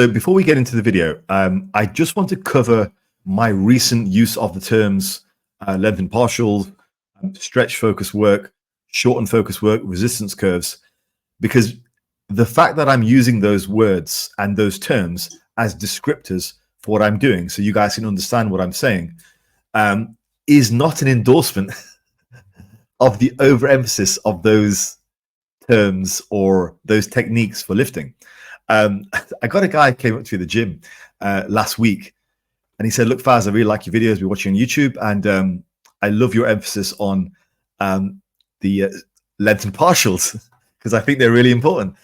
So before we get into the video, I just want to cover my recent use of the terms lengthened partials, stretch focus work, shorten focus work, resistance curves, because the fact that I'm using those words and those terms as descriptors for what I'm doing, so you guys can understand what I'm saying, is not an endorsement of the overemphasis of those terms or those techniques for lifting. I got a guy who came up to the gym last week, and he said, "Look, Faz, I really like your videos. We're watching on YouTube, and I love your emphasis on the lengthened partials because I think they're really important."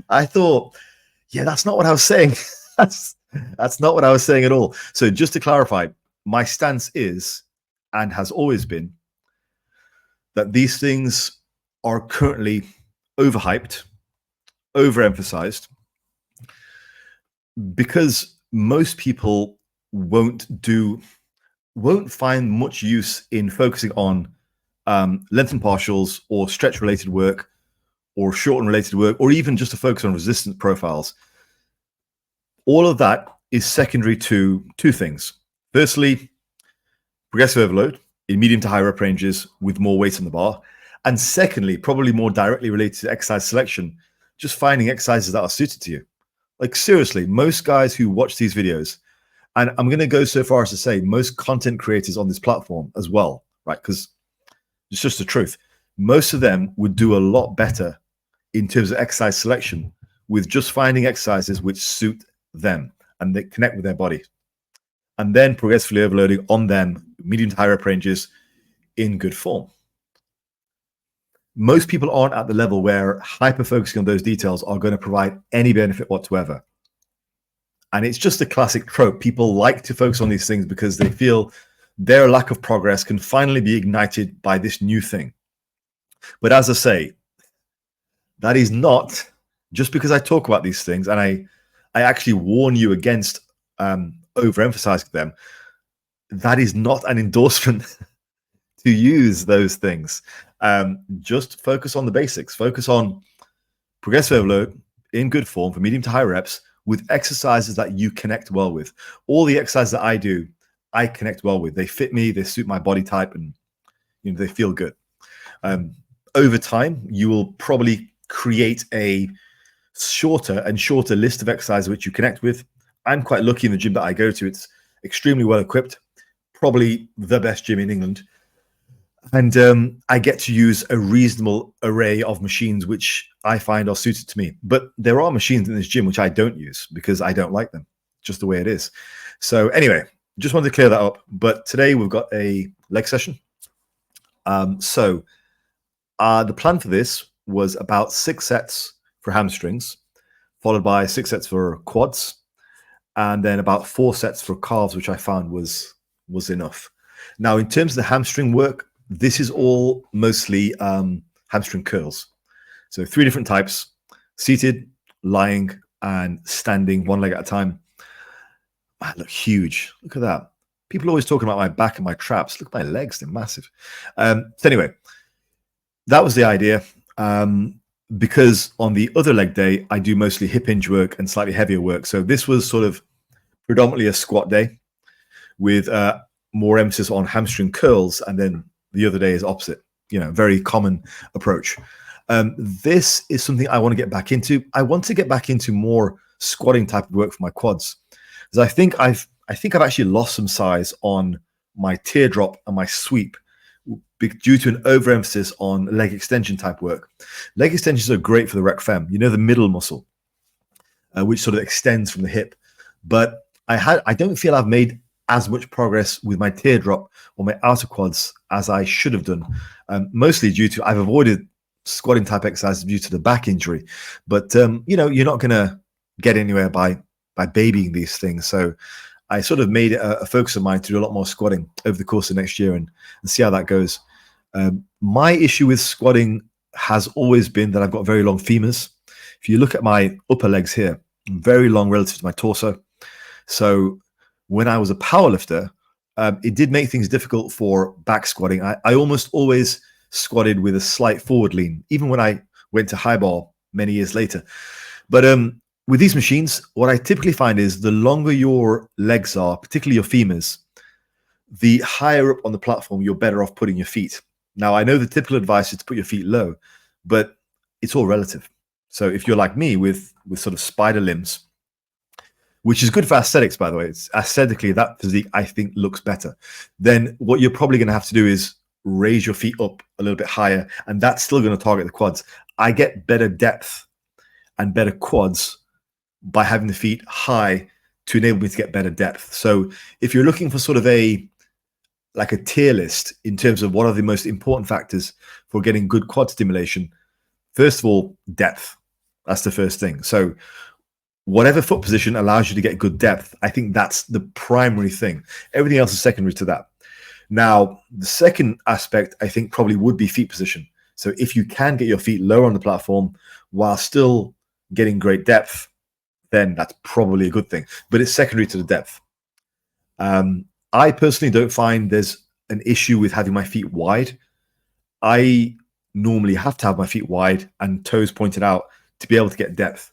I thought, yeah, that's not what I was saying. that's not what I was saying at all. So just to clarify, my stance is and has always been that these things are currently overhyped, overemphasized, because most people won't find much use in focusing on lengthened partials or stretch related work or shorten related work, or even just to focus on resistance profiles. All of that is secondary to two things. Firstly, progressive overload in medium to high rep ranges with more weight on the bar. And secondly, probably more directly related to exercise selection, just finding exercises that are suited to you. Like seriously, most guys who watch these videos, and I'm going to go so far as to say most content creators on this platform as well, right? Because it's just the truth. Most of them would do a lot better in terms of exercise selection with just finding exercises which suit them and they connect with their body, and then progressively overloading on them, medium to high rep ranges in good form. Most people aren't at the level where hyper focusing on those details are going to provide any benefit whatsoever. And it's just a classic trope. People like to focus on these things because they feel their lack of progress can finally be ignited by this new thing. But as I say, that is not just because I talk about these things, and I actually warn you against overemphasizing them. That is not an endorsement to use those things. Just focus on the basics. Focus on progressive overload in good form for medium to high reps with exercises that you connect well with. All the exercises that I do, I connect well with. They fit me, they suit my body type, and they feel good. Over time, you will probably create a shorter and shorter list of exercises which you connect with. I'm quite lucky in the gym that I go to. It's extremely well equipped, probably the best gym in England. And I get to use a reasonable array of machines which I find are suited to me. But there are machines in this gym which I don't use because I don't like them, just the way it is. So anyway, just wanted to clear that up. But today we've got a leg session. The plan for this was about 6 sets for hamstrings, followed by 6 sets for quads, and then about 4 sets for calves, which I found was enough. Now, in terms of the hamstring work, this is all mostly hamstring curls. So 3 different types: seated, lying, and standing, one leg at a time. Man, look huge. Look at that. People are always talking about my back and my traps. Look at my legs, they're massive. So anyway, that was the idea. Because on the other leg day, I do mostly hip hinge work and slightly heavier work. So this was sort of predominantly a squat day with more emphasis on hamstring curls, and then the other day is opposite. Very common approach. This is something I want to get back into. I want to get back into more squatting type of work for my quads, because I think I've actually lost some size on my teardrop and my sweep due to an overemphasis on leg extension type work. Leg extensions are great for the rec fem, the middle muscle, which sort of extends from the hip. But I don't feel I've made as much progress with my teardrop or my outer quads as I should have done, mostly due to I've avoided squatting type exercises due to the back injury. But you're not going to get anywhere by babying these things. So I sort of made it a focus of mine to do a lot more squatting over the course of next year and see how that goes. My issue with squatting has always been that I've got very long femurs. If you look at my upper legs here, very long relative to my torso. So when I was a powerlifter, it did make things difficult for back squatting. I almost always squatted with a slight forward lean, even when I went to high bar many years later. But with these machines, what I typically find is the longer your legs are, particularly your femurs, the higher up on the platform, you're better off putting your feet. Now, I know the typical advice is to put your feet low, but it's all relative. So if you're like me with sort of spider limbs, which is good for aesthetics, by the way, it's aesthetically, that physique, I think, looks better. Then what you're probably going to have to do is raise your feet up a little bit higher, and that's still going to target the quads. I get better depth and better quads by having the feet high to enable me to get better depth. So if you're looking for sort of a tier list in terms of what are the most important factors for getting good quad stimulation, first of all, depth. That's the first thing. So whatever foot position allows you to get good depth, I think that's the primary thing. Everything else is secondary to that. Now, the second aspect, I think, probably would be feet position. So if you can get your feet lower on the platform while still getting great depth, then that's probably a good thing. But it's secondary to the depth. I personally don't find there's an issue with having my feet wide. I normally have to have my feet wide and toes pointed out to be able to get depth.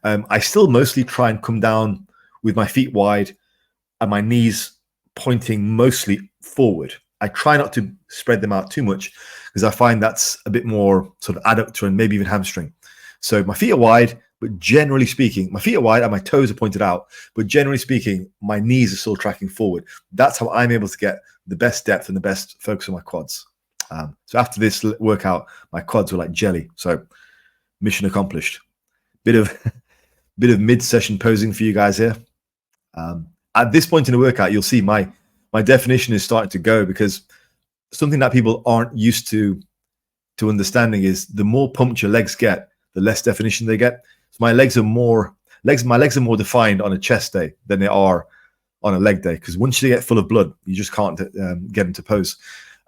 I still mostly try and come down with my feet wide and my knees pointing mostly forward. I try not to spread them out too much because I find that's a bit more sort of adductor and maybe even hamstring. So my feet are wide, but generally speaking, my feet are wide and my toes are pointed out, but generally speaking, my knees are still tracking forward. That's how I'm able to get the best depth and the best focus on my quads. So after this workout, my quads were like jelly. So mission accomplished. Bit of mid-session posing for you guys here. At this point in the workout, you'll see my definition is starting to go, because something that people aren't used to understanding is the more pumped your legs get, the less definition they get. So my legs are more defined on a chest day than they are on a leg day, because once you get full of blood, you just can't get into pose.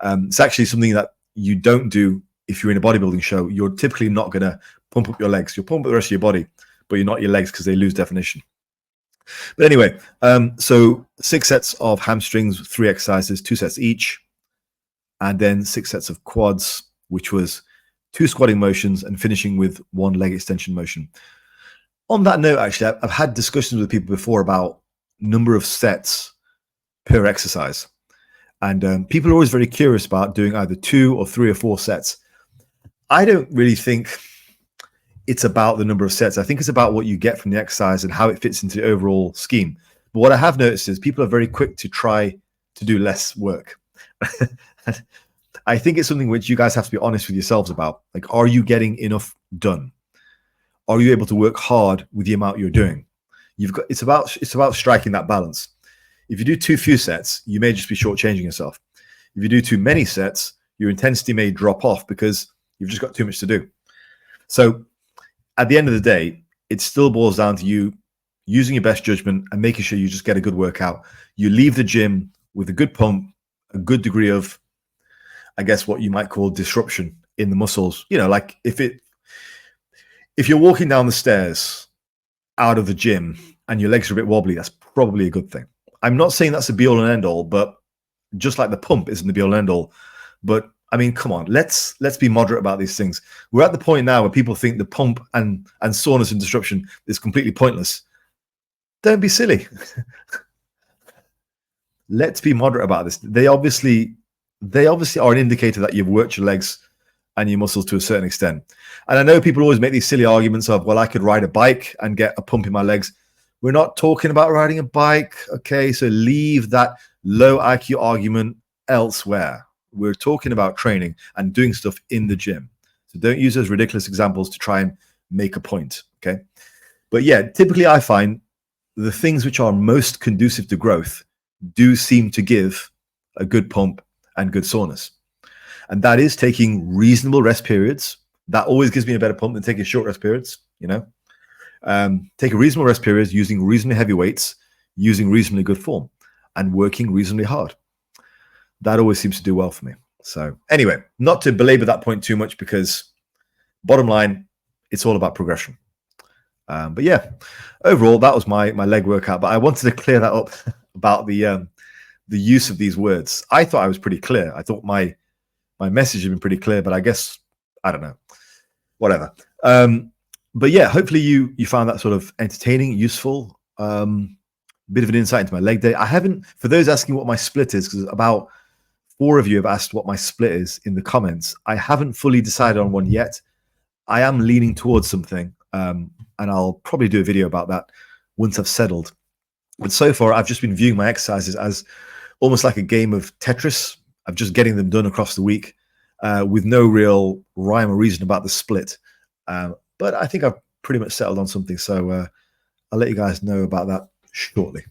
It's actually something that you don't do if you're in a bodybuilding show. You're typically not going to pump up your legs. You'll pump up the rest of your body, but you're not your legs, because they lose definition. But anyway, so 6 sets of hamstrings, 3 exercises, 2 sets each, and then 6 sets of quads, which was 2 squatting motions and finishing with 1 leg extension motion. On that note, actually, I've had discussions with people before about number of sets per exercise. And people are always very curious about doing either 2 or 3 or 4 sets. I don't really think it's about the number of sets. I think it's about what you get from the exercise and how it fits into the overall scheme. But what I have noticed is people are very quick to try to do less work. I think it's something which you guys have to be honest with yourselves about. Like, are you getting enough done? Are you able to work hard with the amount you're doing? It's about striking that balance. If you do too few sets, you may just be shortchanging yourself. If you do too many sets, your intensity may drop off because you've just got too much to do. So at the end of the day, it still boils down to you using your best judgment and making sure you just get a good workout. You leave the gym with a good pump, a good degree of, I guess, what you might call disruption in the muscles. You know, like if you're walking down the stairs out of the gym and your legs are a bit wobbly, that's probably a good thing. I'm not saying that's a be all and end all, but just like the pump isn't the be all and end all. But I mean, come on, let's be moderate about these things. We're at the point now where people think the pump and soreness and disruption is completely pointless. Don't be silly. Let's be moderate about this. They obviously are an indicator that you've worked your legs and your muscles to a certain extent. And I know people always make these silly arguments of, well, I could ride a bike and get a pump in my legs. We're not talking about riding a bike, okay? So leave that low IQ argument elsewhere. We're talking about training and doing stuff in the gym. So don't use those ridiculous examples to try and make a point, okay? But yeah, typically I find the things which are most conducive to growth do seem to give a good pump and good soreness. And that is taking reasonable rest periods. That always gives me a better pump than taking short rest periods, you know? Take a reasonable rest periods, using reasonably heavy weights, using reasonably good form, and working reasonably hard. That always seems to do well for me. So anyway, not to belabor that point too much, because bottom line, it's all about progression. But yeah, overall, that was my leg workout. But I wanted to clear that up about the use of these words. I thought I was pretty clear. I thought my message had been pretty clear, but I guess, I don't know, whatever. But yeah, hopefully you found that sort of entertaining, useful. Bit of an insight into my leg day. I haven't, for those asking what my split is, because about 4 of you have asked what my split is in the comments. I haven't fully decided on one yet. I am leaning towards something, and I'll probably do a video about that once I've settled. But so far, I've just been viewing my exercises as almost like a game of Tetris. I'm just getting them done across the week with no real rhyme or reason about the split. But I think I've pretty much settled on something. So I'll let you guys know about that shortly.